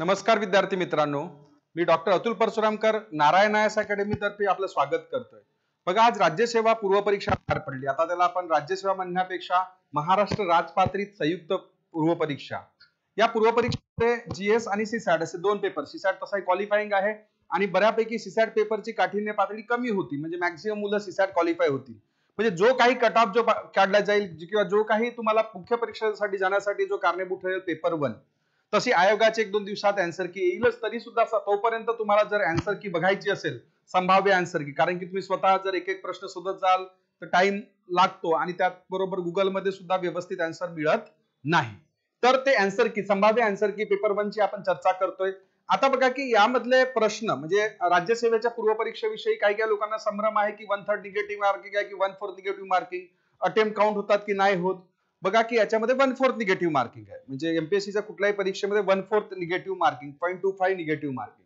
नमस्कार विद्यार्थी मित्रांनो, मी doctor Atul Parshuramkar Narayan IAS academy तर्फे आपलं स्वागत करतोय। बघा, आज राज्यसेवा पूर्व परीक्षा पार पडली। आता त्याला आपण राज्यसेवा म्हणण्यापेक्षा महाराष्ट्र राजपात्रित संयुक्त पूर्व परीक्षा, या पूर्व परीक्षेमध्ये जीएस आणि सीसॅट असे दोन पेपर, सीसॅट तसाही क्वालिफाईंग आहे आणि बऱ्यापैकी सीसॅट पेपरची काठिण्य पातळी कमी होती, म्हणजे मॅक्झिमम मुलं सीसॅट क्वालिफाय होती। म्हणजे जो काही कट ऑफ जो काढला जाईल किंवा जो काही तुम्हाला मुख्य परीक्षेसाठी जाण्यासाठी जो कारणीभूत ठरेल पेपर 1, तशी आयोगाचे 1-2 दिवसात आन्सर की येईलच। तरी सुद्धा तोपर्यंत तुम्हाला जर आन्सर की बघायची असेल, संभाव्य आन्सर की, कारण की तुम्ही स्वतः जर एक एक प्रश्न शोधत जाल तर टाइम लागतो आणि त्याचबरोबर गुगल मध्ये सुद्धा व्यवस्थित आन्सर मिळत नाही। तर ते आन्सर की, संभाव्य आन्सर की पेपर 1 ची आपण चर्चा करतोय। आता बघा की यामधले प्रश्न म्हणजे राज्यसेवेच्या पूर्व परीक्षेविषयी काही काही लोकांना संभ्रम आहे की 1/3 निगेटिव्ह मार्किंग आहे की 1/4 निगेटिव्ह मार्किंग, अटेम्प्ट काउंट होतात की नाही होत। बघा की याच्यामध्ये 1/4 निगेटिव्ह मार्किंग आहे, म्हणजे एमपीएससीच्या कुठल्याही परीक्षेमध्ये 1/4 निगेटिव्ह मार्किंग, 0.25 निगेटिव्ह मार्किंग।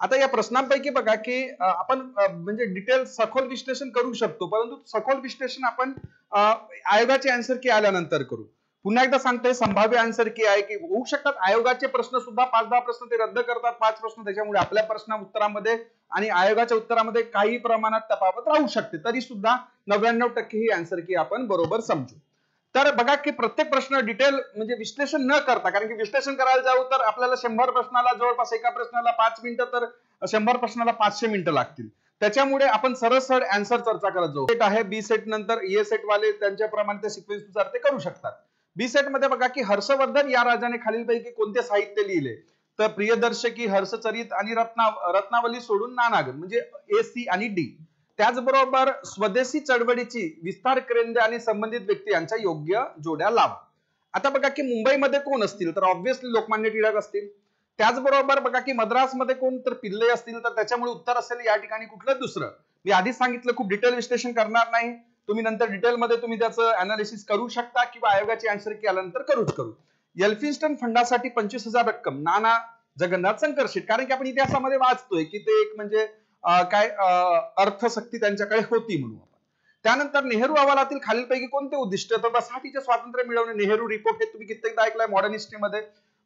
आता या प्रश्नांपैकी बघा की आपण म्हणजे डिटेल सखोल विश्लेषण करू शकतो, परंतु सखोल विश्लेषण आपण आयोगाचे आन्सर की आल्यानंतर करू। पुन्हा एकदा सांगतोय, संभाव्य आन्सर की आहे की होऊ शकतात आयोगाचे प्रश्न सुद्धा 5-10 प्रश्न ते रद्द करतात, 5 प्रश्न, त्याच्यामुळे आपल्या प्रश्न उत्तरामध्ये आणि आयोगाच्या उत्तरामध्ये काही प्रमाणात तफावत राहू शकते, तरी सुद्धा 99% ही आन्सर की आपण बरोबर समजू। तर बघा की प्रत्येक प्रश्न डिटेल म्हणजे विश्लेषण न करता, कारण की विश्लेषण करायला जाऊ तर आपल्याला 100 प्रश्नाला जवळपास एका प्रश्नाला 5 मिनिटं, तर 100 प्रश्नाला 500 मिनिटं लागतील। त्याच्यामुळे आपण सरळ आन्सर चर्चा करत जाऊ। सेट आहे, बी सेट नंतर ए सेट वाले त्यांच्याप्रमाणे ते सिक्वेन्स नुसार ते करू शकतात। बी सेट मध्ये बघा की हर्षवर्धन या राजाने खालीलपैकी कोणते साहित्य लिहिले, तर प्रियदर्शकी, हर्षचरित आणि रत्नावली सोडून नानागन, म्हणजे ए, सी आणि डी। त्याचबरोबर स्वदेशी चळवळीची विस्तार केंद्र आणि संबंधित व्यक्ती यांच्या योग्य जोड्या लावा। आता बघा की मुंबईमध्ये कोण असतील, तर ऑब्व्हियसली लोकमान्य टिळक असतील। त्याचबरोबर बघा की मद्रासमध्ये कोण, तर पिल्ले असतील, तर त्याच्यामुळे उत्तर असेल या ठिकाणी कुठलं दुसरं। मी आधीच सांगितलं खूप डिटेल विश्लेषण करणार नाही, तुम्ही नंतर डिटेलमध्ये तुम्ही त्याचं अनालिसिस करू शकता किंवा आयोगाची आन्सर की आल्यानंतर करू। एल्फिन्स्टन फंडासाठी 25,000 रक्कम नाना जगन्नाथ संकरशीट, कारण की आपण इतिहासामध्ये वाचतोय की ते एक म्हणजे काय अर्थशक्ती त्यांच्याकडे होती म्हणून। त्यानंतर नेहरू अहवालातील खालीलपैकी कोणते उद्दिष्ट, तर 60चे स्वातंत्र्य मिळवणे, नेहरू रिपोर्ट, हे तुम्ही कित्येकदा ऐकलंय मॉडर्न हिस्ट्रीमध्ये।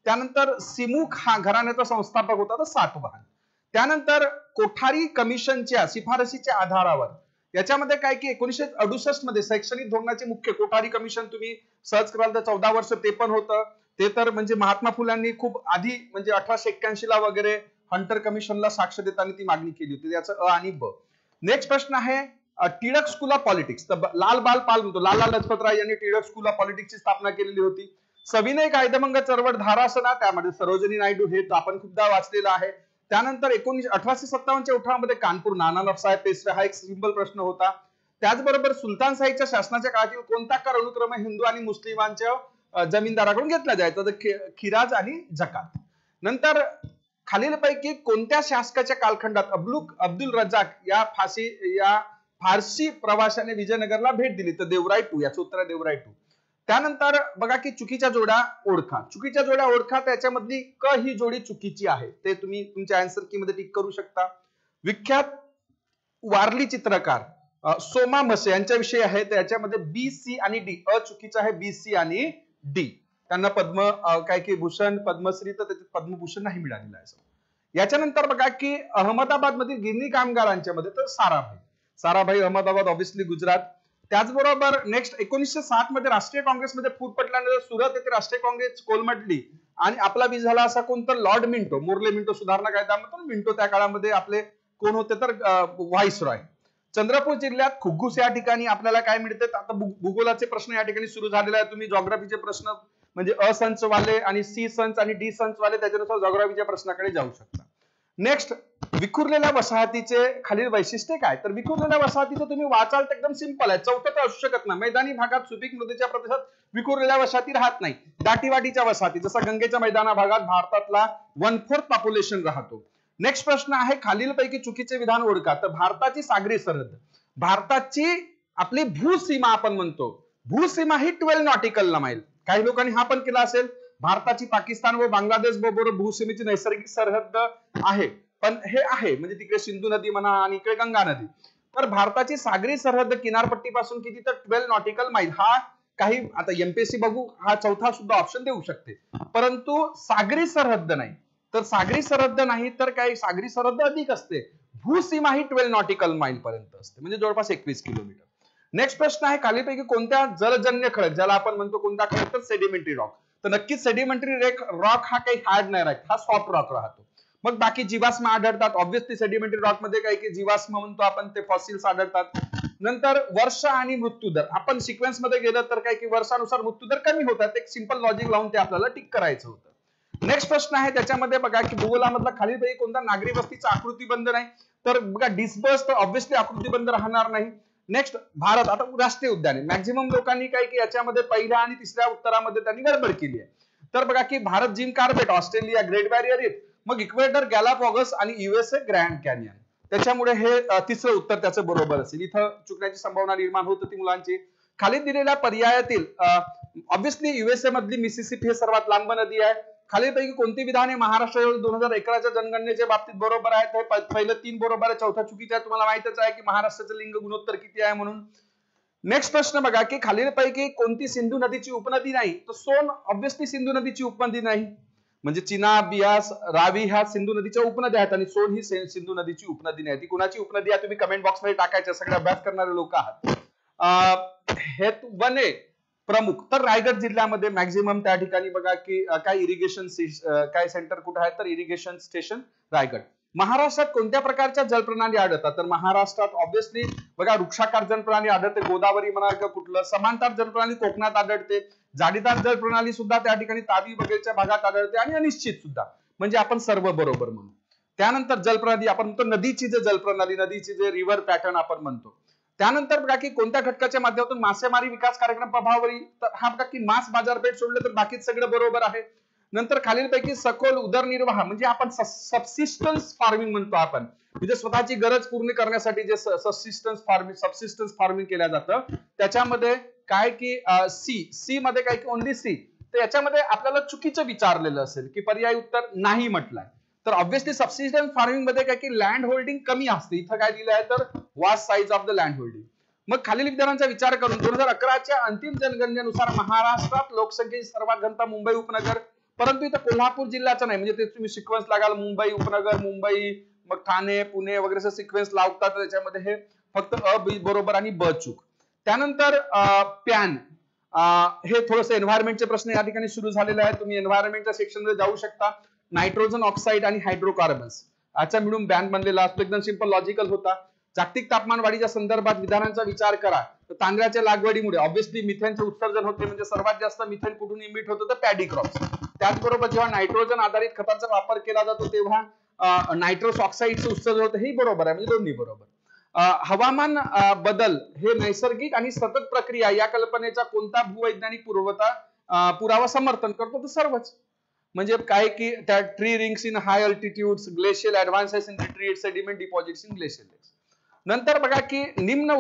त्यानंतर सिमुक हा घराण्याचा संस्थापक होता, तर सातवाहन। त्यानंतर कोठारी कमिशनच्या शिफारशीच्या आधारावर, याच्यामध्ये काय की 1968 मध्ये शैक्षणिक धोरणाचे मुख्य कोठारी कमिशन तुम्ही सर्च कराल तर 14 वर्ष ते पण होतं। ते तर म्हणजे महात्मा फुलांनी खूप आधी म्हणजे 1881 ला वगैरे हंटर कमिशनला साक्ष देताना ती मागणी केली होती, त्याचं अ आणि ब। नेक्स्ट प्रश्न आहे टिळक स्कूल ऑफ पॉलिटिक्स, तर लाल बाल पाल म्हणतो, लाला लजपत राय यांनी टिळक स्कूल ऑफ पॉलिटिक्सची स्थापना केलेली होती। सविनय कायदेभंग चळवळ धारासना, त्यामध्ये सरोजिनी नायडू, हे आपण खूपदा वाचलेलं आहे। त्यानंतर 1857च्या उठावामध्ये कानपूर, नाना साहेब पेशवे, हा एक सिंपल प्रश्न होता। त्याचबरोबर सुलतानशाहीच्या शासनाच्या काळातील कोणता कर अनुक्रम हिंदू आणि मुस्लिमांच्या जमीनदाराकडून घेतला जायचा, तर खिराज आणि जकात। नंतर खालीलपैकी कोणत्या शासकाच्या कालखंडात अब्दुल रजाक या फारसी प्रवाशाने विजयनगरला भेट दिली, तर देवराय 2, याचं उत्तर आहे देवराय 2। त्यानंतर बघा की चुकीच्या जोड्या ओळखा, चुकीच्या जोड्या ओळखा, त्याच्यामधली क ही जोडी चुकीची आहे, ते तुम्ही तुमच्या आन्सर की मध्ये टिक करू शकता। विख्यात वारली चित्रकार सोमा मसे यांच्याविषयी आहे, तर याच्यामध्ये बी, सी आणि डी, अ चुकीचं आहे, बी, सी आणि डी। त्यांना पद्म काय की भूषण, पद्मश्री, तर त्याच्यात पद्मभूषण नाही मिळालेलं आहे। याच्यानंतर बघा की अहमदाबाद मधील गिरणी कामगारांच्या मध्ये, तर साराभाई अहमदाबाद, ऑब्व्हियसली गुजरात। त्याचबरोबर नेक्स्ट 1960 मध्ये राष्ट्रीय काँग्रेसमध्ये फूट पडल्यानंतर सुरत येथे राष्ट्रीय काँग्रेस कोलमडली आणि आपला विजय झाला असा कोणता, लॉर्ड मिंटो, मोर्ले मिंटो सुधारणा कायदा म्हणतो मिंटो, त्या काळामध्ये आपले कोण होते, तर व्हाईसरॉय। चंद्रपूर जिल्ह्यात खुग्गुस या ठिकाणी आपल्याला काय मिळते, आता भूगोलाचे प्रश्न या ठिकाणी सुरू झालेले आहेत। तुम्ही जॉग्राफीचे प्रश्न म्हणजे अ संच वाले आणि सी संच आणि डी संच वाले, त्याच्यानुसार जॉग्राफीच्या प्रश्नाकडे जाऊ शकता। नेक्स्ट, विखुरलेल्या वसाहतीचे खालील वैशिष्ट्ये काय, तर विखुरलेल्या वसाहतीचं तुम्ही वाचाल तर एकदम सिंपल आहे, चौथं तर असू शकत नाही। मैदानी भागात सुपीक मृदेच्या प्रदेशात विखुरलेल्या वसाहती राहत नाही। दाटीवाटीच्या वसाहती, जसं गंगेच्या मैदाना भागात भारतातला 1/4 पॉप्युलेशन राहतो। नेक्स्ट प्रश्न आहे खालीलपैकी चुकीचे विधान ओळखा, तर भारताची सागरी सरहद, भारताची आपली भूसीमा आपण म्हणतो, भूसीमा ही 12 नॉटिकल माईल। काही लोकांनी हा पण केला असेल, भारताची पाकिस्तान व बांगलादेश बरोबर भूसीमेची नैसर्गिक सरहद आहे, पण हे आहे म्हणजे तिकडे सिंधू नदी म्हणा आणि इकडे गंगा नदी। तर भारताची सागरी सरहद किनारपट्टीपासून किती, तर 12 नॉटिकल माईल। हा काही आता एमपीएससी बघू, हा चौथा सुद्धा ऑप्शन देऊ शकते, परंतु सागरी सरहद नाही। तर सागरी सरहद्द नाही तर काय, सागरी सरहद्द अधिक असते. भूसीमा ही 12 नॉटिकल माइल पर्यंत असते, म्हणजे जवळपास 21 किलोमीटर. नेक्स्ट प्रश्न आहे, खालीपैकी कोणत्या जलजन्य खडक, ज्याला आपण म्हणतो कोणता खडक, तर सेडिमेंटरी रॉक. तर नक्कीच सेडिमेंटरी रॉक हा काही हार्ड नाही राहत, हा सॉफ्ट रॉक राहतो. मग बाकी जीवाश्म आढळतात. ऑब्व्हियसली सेडिमेंटरी रॉक मध्ये काही की जीवाश्म म्हणतो आपण, ते फॉसिल्स आढळतात. नंतर वर्ष आणि मृत्यूदर, आपण सिक्वेन्स मध्ये गेलं तर काय की वर्षानुसार मृत्यूदर कमी होतात. एक सिंपल लॉजिक लावून ते आपल्याला टिक करायचं होतं. नेक्स्ट प्रश्न आहे त्याच्यामध्ये बघा की भूगोलामधला खालीलपैकी कोणता नागरी वस्तीचा आकृतीबंध नाही, तर बघा डिस्बर्स तर ऑब्व्हियसली आकृतीबंध राहणार नाही. नेक्स्ट भारत, आता राष्ट्रीय उद्याने, मॅक्झिमम लोकांनी काय की याच्यामध्ये पहिल्या आणि तिसऱ्या उत्तरामध्ये त्यांनी गडबड केली आहे. तर बघा की Bharat gym carpet, Australia great barrier reef, मग इक्वेटर गॅलापॅगोस आणि युएसए ग्रँड कॅनियन. त्याच्यामुळे हे तिसरं उत्तर त्याचं बरोबर असेल. इथं चुकण्याची संभावना निर्माण होत होती मुलांची. खाली दिलेल्या पर्यायातील ऑब्व्हियसली युएसए मधली मिसिसिपी हे सर्वात लांब नदी आहे. खालीलपैकी कोणती विधाने महाराष्ट्र 2011च्या जनगणनेच्या बाबतीत बरोबर आहे, तर पहिलं 3 बरोबर आहे, चौथा चुकीचा आहे. तुम्हाला माहितच आहे की महाराष्ट्राचं लिंग गुणोत्तर किती आहे म्हणून. नेक्स्ट प्रश्न बघा की खालीलपैकी कोणती सिंधू नदीची उपनदी नाही, तर सोन ऑब्व्हियसली सिंधू नदीची उपनदी नाही. म्हणजे चिना, बियास, रावी ह्या सिंधू नदीच्या उपनद्या आहेत आणि सोन ही सिंधू नदीची उपनदी नाही. ती कुणाची उपनदी आहे तुम्ही कमेंट बॉक्स मध्ये टाकायचं, सगळे अभ्यास करणारे लोक आहात. हे वने प्रमुख, तर रायगड जिल्ह्यामध्ये मॅक्झिमम त्या ठिकाणी बघा की काय इरिगेशन काय सेंटर कुठे आहे, तर इरिगेशन स्टेशन रायगड. महाराष्ट्रात कोणत्या प्रकारच्या जलप्रणाली आढळतात, तर महाराष्ट्रात ऑब्व्हियसली बघा वृक्षाकार जलप्रणाली आढळते, गोदावरी म्हणा किंवा कुठलं. समांतर जलप्रणाली कोकणात आढळते. जाडीदार जलप्रणाली सुद्धा त्या ठिकाणी तापी वगैरेच्या भागात आढळते. आणि अनिश्चित सुद्धा, म्हणजे आपण सर्व बरोबर म्हणू. त्यानंतर जलप्रणाली आपण म्हणतो नदीची जे जलप्रणाली, नदीची जे रिव्हर पॅटर्न आपण म्हणतो. त्यानंतर बघा की कोणत्या घटकाच्या माध्यमातून मासेमारी विकास कार्यक्रम प्रभावी, तर हा बघा की मांस बाजारपेठ सोडलं तर बाकीच सगळं बरोबर आहे. नंतर खालीलपैकी सखोल उदरनिर्वाह, म्हणजे आपण सबसिस्टन्स फार्मिंग म्हणतो आपण, म्हणजे स्वतःची गरज पूर्ण करण्यासाठी जे सबसिस्टन्स फार्मिंग केलं जातं, त्याच्यामध्ये काय की सी मध्ये काय की ओनली सी, तर याच्यामध्ये आपल्याला चुकीचं विचारलेलं असेल की पर्याय उत्तर नाही म्हटलंय. तर ऑब्व्हियसली सबसिस्टन्स फार्मिंग मध्ये काय की लँड होल्डिंग कमी असते. इथं काय दिलं आहे, तर vast size of the land holding. मग खालील विधानांचा विचार करून 2011च्या अंतिम जनगणनेनुसार महाराष्ट्रात लोकसंख्येची सर्वात घनता मुंबई उपनगर, परंतु इथं कोल्हापूर जिल्ह्याचं नाही, म्हणजे ते तुम्ही सिक्वेन्स लागाल मुंबई उपनगर, मुंबई, मग ठाणे, पुणे वगैरे सिक्वेन्स लावतात. त्याच्यामध्ये हे फक्त अ बरोबर आणि ब चूक. त्यानंतर पॅन, हे थोडंसं एन्व्हायरमेंटचे प्रश्न या ठिकाणी सुरू झालेले आहेत. तुम्ही एन्व्हायरमेंटच्या सेक्शन मध्ये जाऊ शकता. नायट्रोजन ऑक्साईड आणि हायड्रोकार्बन्स याचा मिळून बॅन बनलेला असतो. एकदम सिंपल लॉजिकल होता. जागतिक तापमान वाढीच्या संदर्भात विधानांचा विचार करा, तर तांदळाच्या लागवडीमुळे ऑब्व्हियसली मिथेनचे उत्सर्जन होते. म्हणजे सर्वात जास्त मिथेन कुठून इमिट होतं, तर पॅडी क्रॉप्स. त्याचबरोबर जेव्हा नायट्रोजन आधारित खताचा वापर केला जातो तेव्हा नायट्रोस ऑक्साईडचं उत्सर्जन होतं. हे बरोबर आहे, म्हणजे दोन्ही बरोबर. हवामान बदल हे नैसर्गिक आणि सतत प्रक्रिया या कल्पनेचा कोणता भूवैज्ञानिक पुरावा समर्थन करतो, तर सर्वच. म्हणजे काय की त्या tree rings in high altitudes, glacial advances in retreat, sediment deposits in glacial lakes. नंतर बघा की निम्न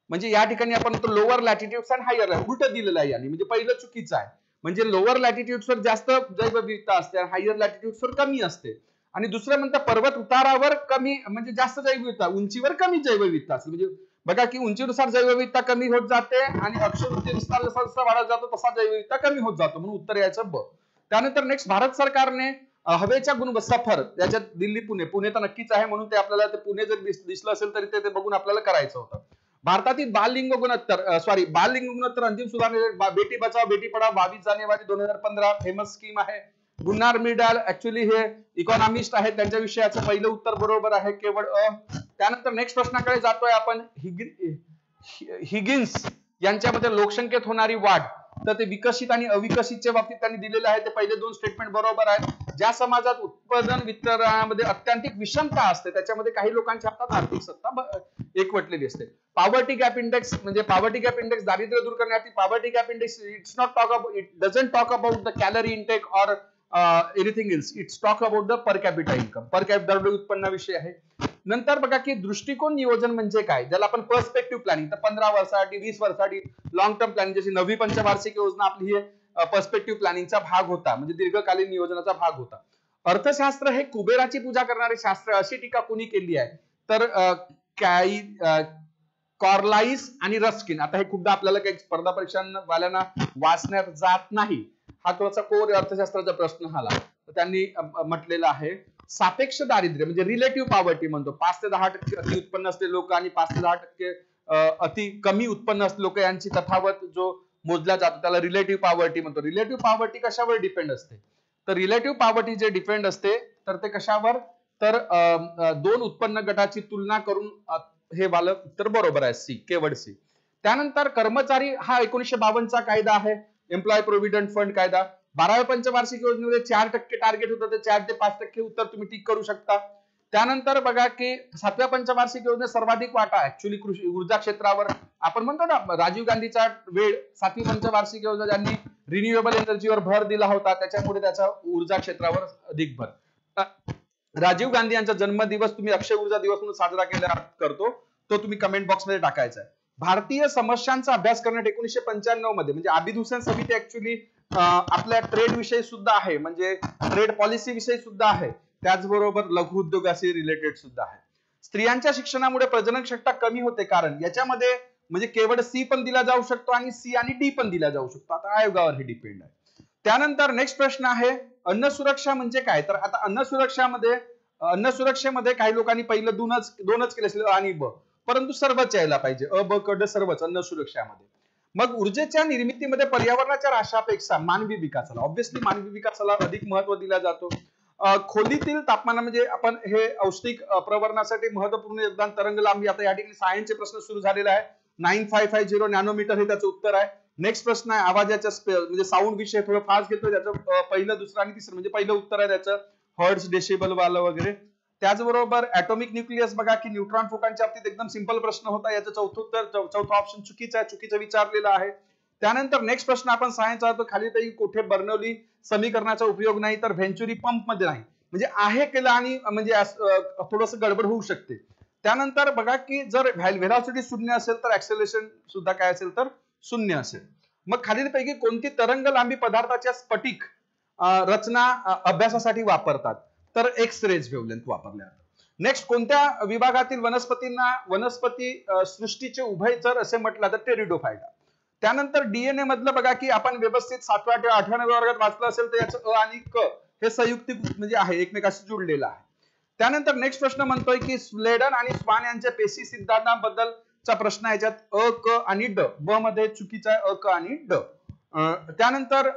म्हणजे या ठिकाणी आपण लोअर लॅटिट्यूड्स आणि हायर, उलट दिलेलं आहे. म्हणजे पहिलं चुकीचं आहे. म्हणजे लोअर लॅटिट्यूड्सवर जास्त जैवविविधता असते आणि हायर लॅटिट्यूड्सवर कमी असते. आणि दुसरं म्हणतं पर्वत उतारावर कमी, म्हणजे जास्त जैवविविधता, उंचीवर कमी जैवविविधता असते. म्हणजे बघा की उंचीनुसार जैवविविधता कमी होत जाते आणि अक्षवृत्ती विस्तार जसा जसा वाढत जातो तसा जैवविविधता कमी होत जातो, म्हणून उत्तर यायचं ब. त्यानंतर नेक्स्ट, भारत सरकारने हवेच्या सफर याच्यात दिल्ली पुणे तर नक्कीच आहे, म्हणून ते आपल्याला ते पुणे जर दिसलं असेल तरी ते बघून आपल्याला करायचं होतं. भारतातील बाललिंग गुणोत्तर अंतिम सुधारणा बेटी बचाव बेटी पढाओ 22 जानेवारी 2015 फेमस स्कीम आहे. गुन्नार मिडाल ऍक्च्युअली हे इकॉनॉमिस्ट आहेत, त्यांच्या विषयाचं पहिलं उत्तर बरोबर आहे, केवळ अ. त्यानंतर नेक्स्ट प्रश्नाकडे जातोय आपण. हिगिन्स यांच्यामध्ये लोकसंख्येत होणारी वाढ, तर ते विकसित आणि अविकसितच्या बाबतीत त्यांनी दिलेलं आहे. ते पहिले दोन स्टेटमेंट बरोबर आहेत. ज्या समाजात उत्पादन वितरणामध्ये अत्यंतिक विषमता असते, त्याच्यामध्ये काही लोकांच्या हातात आर्थिक सत्ता एकवटलेली असते. पॉवर्टी गॅप इंडेक्स, म्हणजे पॉवर्टी गॅप इंडेक्स दारिद्र्य दूर करण्यासाठी poverty gap index it doesn't talk about the calorie intake और anything else, it's talk about the per capita income, per capita उत्पन्नाविषयी आहे. नंतर बघा की दृष्टिकोन नियोजन म्हणजे काय, ज्याला आपण पर्स्पेक्टिव्ह प्लॅनिंग, तर 15 वर्षासाठी 20 वर्षासाठी लॉंग टर्म प्लॅनिंग, जशी 9वी पंचवार्षिक योजना आपली हे पर्स्पेक्टिव्ह प्लॅनिंगचा भाग होता, म्हणजे दीर्घकालीन नियोजनाचा भाग होता. अर्थशास्त्र हे कुबेराची पूजा करणारे शास्त्र, अशी टीका कोणी केली आहे, तर कॉर्लाइस आणि रस्किन. आता हे खूपदा आपल्याला काही स्पर्धा परीक्षांवाल्यांना वाचण्यात जात नाही, हा थोडासा कोर अर्थशास्त्राचा प्रश्न आला. त्यांनी म्हटलेलं आहे. सापेक्ष दारिद्र्य म्हणजे रिलेटिव्ह पॉवर्टी म्हणतो, 5 ते 10% अति उत्पन्न असलेले लोक आणि 5 ते 10% अति कमी उत्पन्न असलेले लोक यांची तफावत जो मोजला जातो त्याला रिलेटिव्ह पॉवर्टी म्हणतो. रिलेटिव्ह पॉवर्टी कशावर डिपेंड असते? तर रिलेटिव्ह पॉवर्टी जे डिपेंड असते तर ते कशावर, तर दोन उत्पन्न गटाची तुलना करून हे वालं उत्तर बरोबर आहे, सी, केवळ सी. त्यानंतर कर्मचारी हा 1952 चा कायदा आहे, एम्प्लॉय प्रोव्हिडंट फंड कायदा. 12व्या पंचवार्षिक योजनेमध्ये 4% टार्गेट होतं, ते 4 ते 5% उत्तर तुम्ही टिक करू शकता. त्यानंतर बघा की 7व्या पंचवार्षिक योजनेत सर्वाधिक वाटा ऍक्च्युअली कृषी ऊर्जा क्षेत्रावर. आपण म्हणतो ना राजीव गांधीचा वेळ 7वी पंचवार्षिक योजना ज्यांनी रिन्युएबल एनर्जीवर भर दिला होता, त्याच्यामुळे त्याचा ऊर्जा क्षेत्रावर अधिक भर. राजीव गांधी यांचा जन्मदिवस तुम्ही अक्षय ऊर्जा दिवस म्हणून साजरा केला करतो, तो तुम्ही कमेंट बॉक्समध्ये टाकायचा आहे. भारतीय समस्यांचा अभ्यास करण्यात 1995 मध्ये म्हणजे आबिद हुसेन समिती ऍक्च्युली आपल्या ट्रेड विषयी सुद्धा आहे, म्हणजे ट्रेड पॉलिसी विषयी सुद्धा आहे, त्याचबरोबर लघु उद्योगाशी रिलेटेड सुद्धा आहे. स्त्रियांच्या शिक्षणामुळे प्रजनन क्षमता कमी होते, कारण याच्यामध्ये म्हणजे केवळ सी पण दिला जाऊ शकतो आणि सी आणि डी पण दिला जाऊ शकतो, आता आयोगावर हे डिपेंड आहे. त्यानंतर नेक्स्ट प्रश्न आहे अन्न सुरक्षा म्हणजे काय? तर आता अन्न सुरक्षेमध्ये काही लोकांनी पहिलं दोनच केले असेल, अ आणि ब, परंतु सर्वच यायला पाहिजे, अ ब क ड सर्वच अन्न सुरक्षामध्ये. मग ऊर्जेच्या निर्मितीमध्ये पर्यावरणाच्या राशापेक्षा मानवी विकासाला, ऑब्व्हियसली मानवी विकासाला अधिक महत्व दिला जातो. खोलीतील तापमान म्हणजे आपण हे औष्णिक प्रवर्णासाठी महत्वपूर्ण योगदान तरंग लांबी. आता या ठिकाणी सायन्सचे प्रश्न सुरू झालेला आहे. 9550 नॅनोमीटर हे त्याचं उत्तर आहे. नेक्स्ट प्रश्न आहे आवाजाच्या म्हणजे साऊंड विषय थोडं फास्ट घेतोय, त्याचं पहिलं दुसरं आणि तिसरं म्हणजे पहिलं उत्तर आहे त्याचं हर्ट्झ डेसिबल वालं वगैरे. त्याचबरोबर ऍटॉमिक न्यूक्लियस बघा की न्यूट्रॉन फोटॉनच्या बाबतीत एकदम सिंपल प्रश्न होता, याचं चौथा ऑप्शन चुकीचं विचारलेलं आहे. त्यानंतर नेक्स्ट प्रश्न आपण सायन्स आहोत, खालीलपैकी कुठे बर्नौली समीकरणाचा उपयोग नाही? तर व्हेंचुरी पंप मध्ये नाही, म्हणजे आहे केलं आणि म्हणजे थोडस गडबड होऊ शकते. त्यानंतर बघा की जर व्हेलॉसिटी शून्य असेल तर ऍक्सेलरेशन सुद्धा काय असेल तर शून्य असेल. मग खालीलपैकी कोणती तरंग लांबी पदार्थाच्या स्फटिक रचना अभ्यासासाठी वापरतात? तर एक्स रेज वेव्हलेंथ वापरल्या जातात. नेक्स्ट, कोणत्या विभागातील वनस्पती सृष्टीचे उभयचर असे म्हटलं तर टेरिडोफायटा. त्यानंतर डीएनए मधलं बघा की आपण व्यवस्थित 7व्या 8व्या वर्गात वाचलं असेल तर याचं अ आणि क हे संयुक्तिक म्हणजे आहे, एकमेकाशी जुळलेलं आहे. त्यानंतर नेक्स्ट प्रश्न म्हणतोय की स्लेडन आणि स्वान यांच्या पेशी सिद्धांताबद्दलचा प्रश्न आहे, याच्यात अ क आणि ड, ब मध्ये चुकीचा आहे अ क आणि ड. त्यानंतर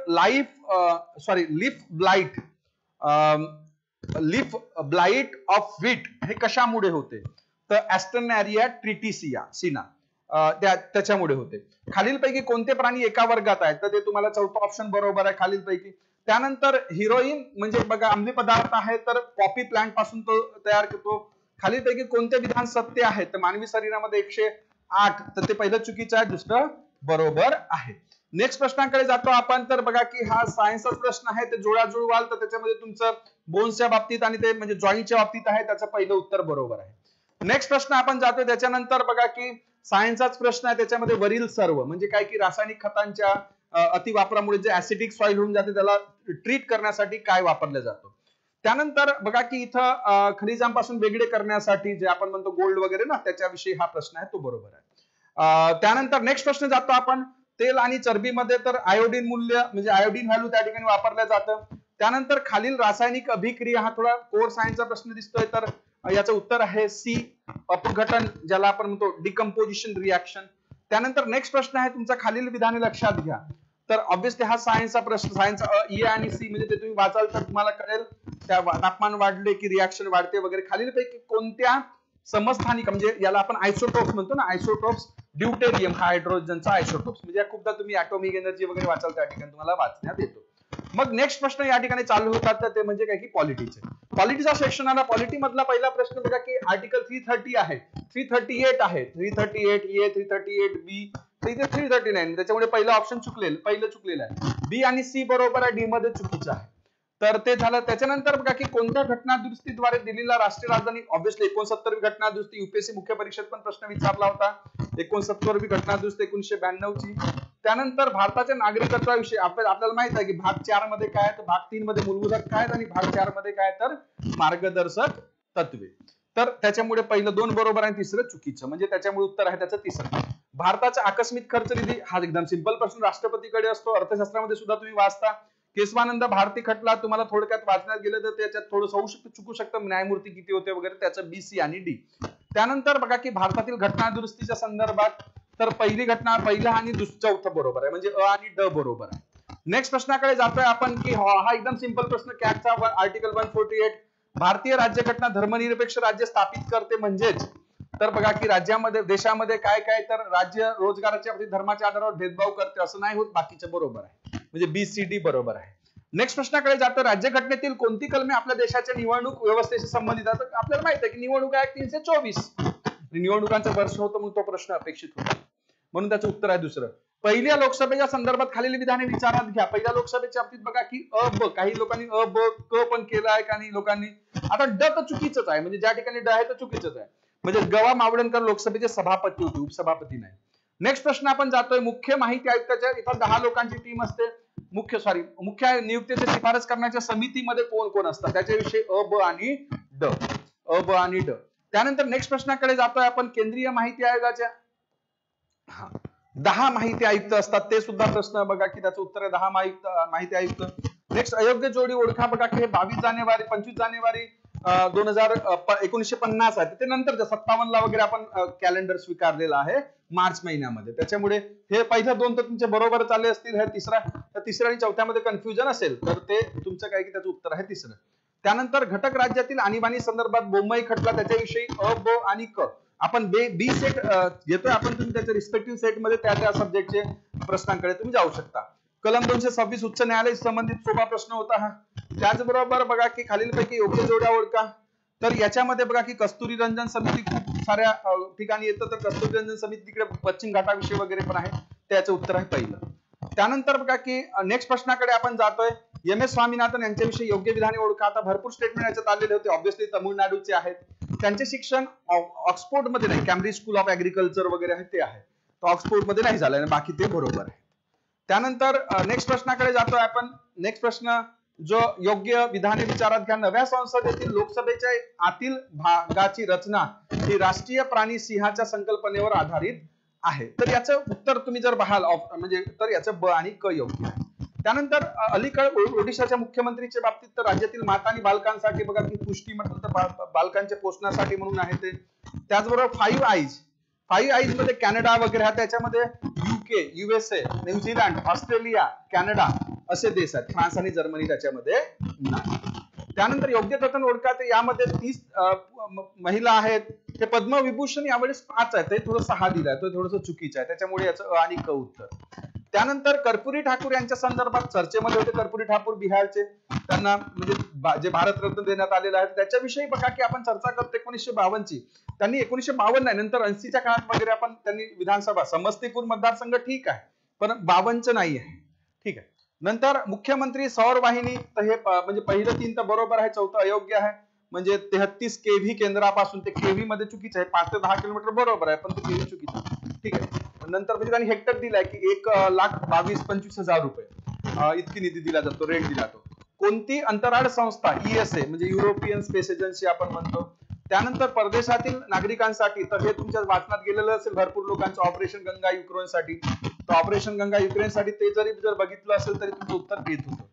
लीफ ब्लाइट ऑफ व्हीट हे कशामुळे होते? तर ऍस्टरनॅरिया ट्रिटिसिया त्याच्यामुळे होते. खालीलपैकी कोणते प्राणी एका वर्गात आहेत? तर ते तुम्हाला चौथा ऑप्शन बरोबर आहे खालीलपैकी. त्यानंतर हिरोईन म्हणजे बघा अंमली पदार्थ आहे, तर पॉपी प्लांट पासून तो तयार करतो. खालीलपैकी कोणते विधान सत्य आहे? तर मानवी शरीरामध्ये 108, तर ते पहिलं चुकीचं आहे, दुसरं बरोबर आहे. नेक्स्ट प्रश्नाकडे जातो आपण. तर बघा की हा सायन्सचा प्रश्न आहे, ते जुळवाल तर त्याच्यामध्ये तुमचं बोन्सच्या बाबतीत आणि ते म्हणजे जॉईंटच्या बाबतीत आहे, त्याचं पहिलं उत्तर बरोबर आहे. नेक्स्ट प्रश्न आपण जातो त्याच्यानंतर बघा की सायन्सचाच प्रश्न आहे, त्याच्यामध्ये वरील सर्व म्हणजे काय की रासायनिक खतांच्या अतिवापरामुळे जे ऍसिडिक सॉइल होऊन जाते त्याला ट्रीट करण्यासाठी काय वापरलं जातं? त्यानंतर बघा की इथं खनिजांपासून वेगळे करण्यासाठी जे आपण म्हणतो गोल्ड वगैरे ना, त्याच्याविषयी हा प्रश्न आहे, तो बरोबर आहे. त्यानंतर नेक्स्ट प्रश्न जातो आपण तेल आणि चरबीमध्ये, तर आयोडीन मूल्य म्हणजे आयोडीन व्हॅल्यू त्या ठिकाणी वापरलं जातं. त्यानंतर खालील रासायनिक अभिक्रिया, हा थोडा कोर सायन्सचा प्रश्न दिसतोय, तर याचं उत्तर आहे सी, अपघटन, ज्याला आपण म्हणतो डिकम्पोजिशन रिॲक्शन. त्यानंतर नेक्स्ट प्रश्न आहे तुमचा खालील विधाने लक्षात घ्या. तर ऑब्व्हियसली हा सायन्सचा प्रश्न, सायन्स ए आणि सी म्हणजे ते तुम्ही वाचाल तर तुम्हाला कळेल. त्या तापमान वाढले की रिॲक्शन वाढते वगैरे. खालीलपैकी कोणत्या समस्थानिक म्हणजे याला आपण आयसोटोप्स म्हणतो ना, आयसोटोप्स, ड्यूटेरियम हा हायड्रोजनचा आयसोटोप्स, म्हणजे खूपदा तुम्ही ॲटॉमिक एनर्जी वगैरे वाचाल त्या ठिकाणी तुम्हाला वाचण्यात येतो. मग नेक्स्ट प्रश्न या ठिकाणी चालू होतात, तर ते म्हणजे काय की पॉलिटीचे. पॉलिटीचा सेक्शन आला. पॉलिटी मधला पहिला प्रश्न बघा की आर्टिकल 330 आहे, 338 आहे, 338 ए, 338 बी, 339, त्याच्यामुळे पहिलं ऑप्शन चुकलेलं आहे. बी आणि सी बरोबर आहे, डी मध्ये चुकीचं आहे. तर ते झालं. त्याच्यानंतर बघा की कोणत्या घटना दुरुस्तीद्वारे दिल्लीला राष्ट्रीय राजधानी, ऑब्व्हियसली 69वी घटना दुरुस्ती, युपीएससी मुख्य परीक्षेत पण प्रश्न विचारला होता, 69वी घटना दुरुस्ती 1992 ची. त्यानंतर भारताच्या नागरिकत्वाविषयी आपल्याला माहित आहे की भाग 4 मध्ये काय, तर भाग 3 मध्ये मूलभूत हक्क आहेत आणि भाग 4 मध्ये काय तर मार्गदर्शक तत्वे. तर त्याच्यामुळे पहिलं 2 बरोबर आणि तिसरं चुकीचं, म्हणजे त्याच्यामुळे उत्तर आहे त्याचं तिसरं. भारताचा आकस्मिक खर्च निधी, हा एकदम सिंपल प्रश्न राष्ट्रपतीकडे असतो. अर्थशास्त्रामध्ये सुद्धा तुम्ही वाचता केशवानंद भारती खटला तुम्हाला थोडक्यात वाचण्यात गेलं तर त्याच्यात थोडंसं होऊ शकतं, चुकू शकतं, न्यायमूर्ती किती होते वगैरे, त्याचं बी, सी आणि डी. त्यानंतर बघा की भारतातील घटना दुरुस्तीच्या संदर्भात तर पहिली घटना, पहिला आणि चौथं बरोबर आहे, म्हणजे अ आणि ड बरोबर आहे. नेक्स्ट प्रश्नाकडे जातोय आपण की हा एकदम सिंपल प्रश्न, कॅगचा आर्टिकल 148 भारतीय राज्यघटना धर्मनिरपेक्ष राज्य स्थापित करते म्हणजेच, तर बघा की राज्यामध्ये देशामध्ये काय काय, तर राज्य रोजगाराच्या धर्माच्या आधारावर भेदभाव करते असं नाही होत, बाकीचं बरोबर आहे, म्हणजे बी, सी, डी बरोबर आहे. नेक्स्ट प्रश्नाकडे जातो, राज्यघटनेतील कोणती कलमे आपल्या देशाच्या निवडणूक व्यवस्थेशी संबंधित आहेत? आपल्याला माहित आहे की निवडणूक आहे 324, निवडणुकांचं वर्ष होतं म्हणून तो प्रश्न अपेक्षित होता, म्हणून त्याचं उत्तर आहे दुसरं. पहिल्या लोकसभेच्या संदर्भात खालील विधाने विचारात घ्या. पहिल्या लोकसभेच्या बाबतीत बघा की अ ब, काही लोकांनी अ ब क पण केलं आहे, काही लोकांनी, आता ड तर चुकीचंच आहे, म्हणजे ज्या ठिकाणी ड आहे तर चुकीचंच आहे, म्हणजे गवा मावळणकर लोकसभेचे सभापती होते, उपसभापती नाही. नेक्स्ट प्रश्न आपण जातोय, मुख्य माहिती आयुक्ताच्या इथं 10 लोकांची टीम असते, मुख्य नियुक्तीची शिफारस करण्याच्या समितीमध्ये कोण कोण असतात, त्याच्याविषयी अ ब आणि ड, अ ब आणि ड. त्यानंतर नेक्स्ट प्रश्नाकडे जातोय आपण, केंद्रीय माहिती आयोगाच्या 10 माहिती आयुक्त असतात, ते सुद्धा प्रश्न बघा की त्याचं उत्तर आहे 10 माहिती आयुक्त. नेक्स्ट अयोग्य जोडी ओळखा, बघा की हे 25 जानेवारी 1950 आहे, ते नंतर 57 ला वगैरे आपण कॅलेंडर स्वीकारलेला आहे मार्च महिन्यामध्ये, त्याच्यामुळे हे पहिल्या दोन तर तुमचे बरोबर चालले असतील, हे तिसऱ्या आणि चौथ्यामध्ये कन्फ्युजन असेल तर ते तुमचं काय की त्याचं उत्तर आहे तिसरं. त्यानंतर घटक राज्यातील आणीबाणी संदर्भात बोंबई खटला, त्याच्याविषयी अ ब आणि क आपण बी सेट घेतोय आपण, तुम्ही त्याच्या रिस्पेक्टिव्ह सेट मध्ये त्या सब्जेक्टचे प्रश्नांकडे तुम्ही जाऊ शकता. कलम 226 उच्च न्यायालय संबंधित सोपा प्रश्न होता हा. त्याचबरोबर बघा की खालीलपैकी योग्य जोड्या ओळखा, तर याच्यामध्ये बघा की कस्तुरी रंजन समिती खूप साऱ्या ठिकाणी येतं, तर कस्तुरी रंजन समिती तिकडे पश्चिम घाटाविषयी वगैरे पण आहे, त्याचं उत्तर आहे पहिलं. त्यानंतर बघा की नेक्स्ट प्रश्नाकडे आपण जातोय, एम एस स्वामीनाथन यांच्याविषयी योग्य विधाने ओळखा. आता भरपूर स्टेटमेंट याच्यात आलेले होते, ऑब्व्हियसली तमिळनाडूचे आहेत, त्यांचे शिक्षण ऑक्सफोर्ड मध्ये नाही, कॅम्ब्रिज स्कूल ऑफ ऍग्रिकल्चर वगैरे आहे ते आहे, तो ऑक्सफोर्ड मध्ये नाही झालाय, बाकी ते बरोबर आहे. त्यानंतर नेक्स्ट प्रश्नाकडे जातोय आपण. नेक्स्ट प्रश्न जो योग्य विधाने विचारात घ्या, नव्या संसदेतील लोकसभेच्या आतील भागाची रचना ही राष्ट्रीय प्राणी सिंहाच्या संकल्पनेवर आधारित आहे, तर याचं उत्तर तुम्ही जर पाहाल म्हणजे तर याचं ब आणि क योग्य आहे. त्यानंतर अलीकडे ओडिशाच्या मुख्यमंत्रीच्या बाबतीत तर राज्यातील माता आणि बालकांसाठी बघा की पुष्टी म्हटलं तर बालकांच्या पोषणासाठी म्हणून आहे ते. त्याचबरोबर 5 आईज मध्ये कॅनडा वगैरे आहे, त्याच्यामध्ये UK, USA, New Zealand, Australia, Canada असे देश आहेत, फ्रान्स आणि जर्मनी त्याच्यामध्ये नाही. त्यानंतर योग्य कथन ओळखा, तर यामध्ये 30 महिला आहेत, ते पद्मविभूषण यावेळेस 5 आहेत, ते थोडं 6 दिलंय, तो थोडंसं चुकीचं आहे, त्याच्यामुळे याचं अ आणि क उत्तर. त्यानंतर कर्पुरी ठाकूर यांच्या संदर्भात चर्चेमध्ये होते, कर्पुरी ठाकूर बिहारचे, त्यांना म्हणजे जे भारतरत्न देण्यात आलेलं आहे त्याच्याविषयी बघा की आपण चर्चा करतो 1952 ची, त्यांनी 1952 नाही, नंतर 80च्या काळात वगैरे आपण त्यांनी विधानसभा समस्तीपुर मतदारसंघ ठीक आहे, पण 52 नाही आहे, ठीक आहे. नंतर मुख्यमंत्री सौर वाहिनी, तर हे म्हणजे पहिलं 3 तर बरोबर आहे, चौथं अयोग्य आहे, म्हणजे 33 केव्ही केंद्रापासून, ते केव्ही मध्ये चुकीचं आहे, 5 ते 10 किलोमीटर बरोबर आहे, पण ते केव्ही चुकीचं आहे, ठीक आहे. नंतर म्हणजे त्यांनी हेक्टर दिलाय की 1,22,25,000 रुपये इतकी निधी दिला जातो, रेट दिला जातो. कोणती अंतराळ संस्था, ESA म्हणजे युरोपियन स्पेस एजन्सी आपण म्हणतो. त्यानंतर परदेशातील नागरिकांसाठी, तर हे तुमच्या वाचनात गेलेलं असेल भरपूर लोकांचं, ऑपरेशन गंगा युक्रेनसाठी, तर ऑपरेशन गंगा युक्रेनसाठी ते जर बघितलं असेल तरी तुमचं उत्तर येत होतं.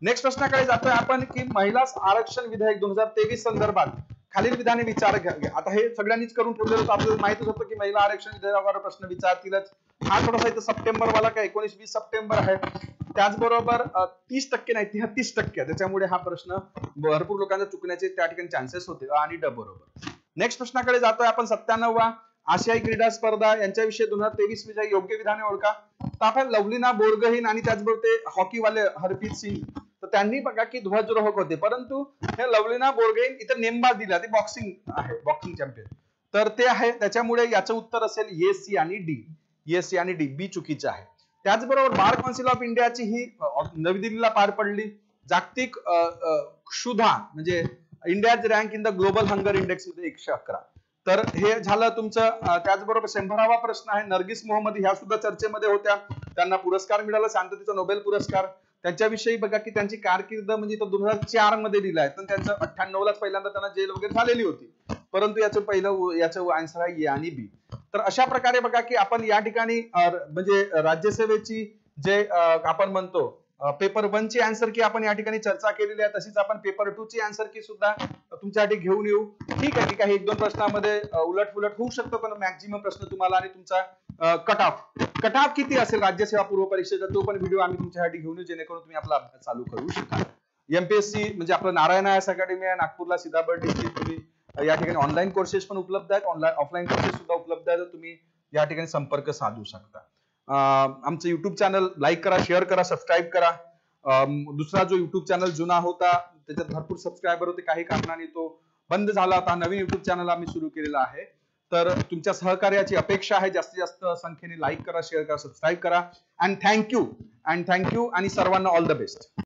नेक्स्ट प्रश्नाकडे जातोय आपण की महिला आरक्षण विधेयक 2023 संदर्भात खालील विधाने विचार घ्या. आता हे सगळ्यांनीच करून ठेवलेलं होतं, आपल्याला माहितच होतं की महिला आरक्षण विधेयकावर प्रश्न विचारतीलच. हा थोडासा इथं सप्टेंबर वाला काय 19-20 सप्टेंबर आहे, त्याचबरोबर 30% नाही 33%, त्याच्यामुळे हा प्रश्न भरपूर लोकांना चुकण्याचे त्या ठिकाणी चान्सेस होते, आणि ड बरोबर. नेक्स्ट प्रश्नाकडे जातोय आपण 97वा आशियाई क्रीडा स्पर्धा यांच्याविषयी 2023 विषयी योग्य विधाने ओळखा. तर आपण लवलीना बोरगोहेन आणि त्याचबरोबर ते हॉकीवाले हरप्रीत सिंग, तर त्यांनी बघा की ध्वजरोहक होते, परंतु हे लवलीना बोरगोहेन इथं नेमबाज दिला, ते बॉक्सिंग आहे, बॉक्सिंग चॅम्पियन, तर ते आहे, त्याच्यामुळे याचं उत्तर असेल ए, सी आणि डी. ए, सी आणि डी, बी चुकीचं आहे. त्याचबरोबर बार काउन्सिल ऑफ इंडियाची ही नवी दिल्लीला पार पडली. जागतिक क्षुधा म्हणजे India's rank in the global hunger index मध्ये 111, तर हे झालं तुमचं. त्याचबरोबर 100वा प्रश्न आहे, नर्गिस मोहम्मद ह्या सुद्धा चर्चेमध्ये होत्या, त्यांना पुरस्कार मिळाला, शांततेचा नोबेल पुरस्कार. त्यांच्याविषयी बघा की त्यांची कारकीर्द म्हणजे 2004 मध्ये दिलाय, तर त्यांचं 98लाच पहिल्यांदा त्यांना जेल वगैरे झालेली होती, परंतु याचं आन्सर आहे ए आणि बी. तर अशा प्रकारे बघा की आपण या ठिकाणी म्हणजे राज्यसेवेची जे आपण म्हणतो पेपर 1 ची आन्सर की आपण या ठिकाणी चर्चा केलेली आहे, तशीच आपण पेपर 2 ची आन्सर की सुद्धा तुमच्यासाठी घेऊन येऊ. ठीक आहे, काही 1-2 प्रश्नामध्ये उलट होऊ शकतो, पण मॅक्झिमम प्रश्न तुम्हाला आणि तुमचा कट ऑफ किती असेल राज्यसेवा पूर्व परीक्षेचा तो पण व्हिडिओ आम्ही तुमच्यासाठी घेऊन येऊ, जेणेकरून तुम्ही आपला अभ्यास चालू करू शकाल. एमपीएससी म्हणजे आपलं नारायण आयएस अकॅडमी आहे नागपूरला, सीताबर्डी डिस्ट्रिक्ट. तुम्ही या ठिकाणी ऑनलाईन कोर्सेस पण उपलब्ध आहेत, ऑफलाईन कोर्सेस सुद्धा उपलब्ध आहेत, तुम्ही या ठिकाणी संपर्क साधू शकता. आमचं युट्यूब चॅनल लाईक करा, शेअर करा, सबस्क्राईब करा. दुसरा जो युट्यूब चॅनल जुना होता त्याच्यात भरपूर सबस्क्रायबर होते, काही कारणाने तो बंद झाला. आता नवीन युट्यूब चॅनल आम्ही सुरू केलेला आहे, तर तुमच्या सहकार्याची अपेक्षा आहे. जास्तीत जास्त संख्येने लाईक करा, शेअर करा, सबस्क्राईब करा. अँड थँक्यू आणि सर्वांना ऑल द बेस्ट.